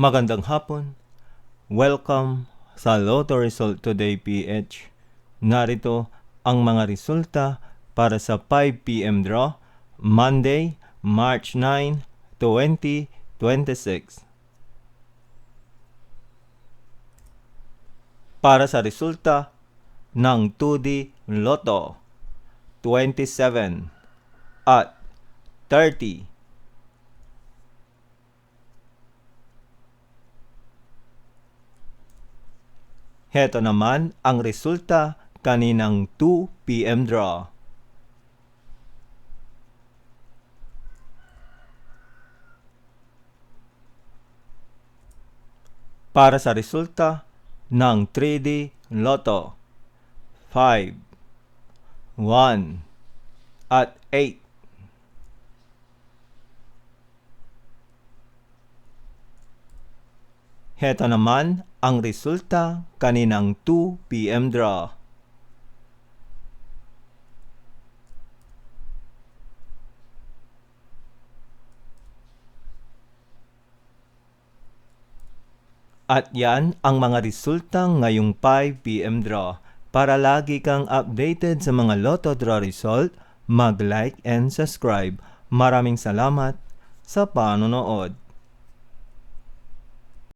Magandang hapon. Welcome sa Lotto Result Today PH. Narito ang mga resulta para sa 5 p.m. draw, Monday, March 9, 2026. Para sa resulta ng 2D Lotto, 27 at 30. Heto naman ang resulta kaninang 2 p.m. draw. Para sa resulta ng 3D Lotto, 5, 1, at 8. Heto naman ang resulta kaninang 2 p.m. draw. At yan ang mga resulta ngayong 5 p.m. draw. Para lagi kang updated sa mga Lotto draw result, mag-like and subscribe. Maraming salamat sa panonood.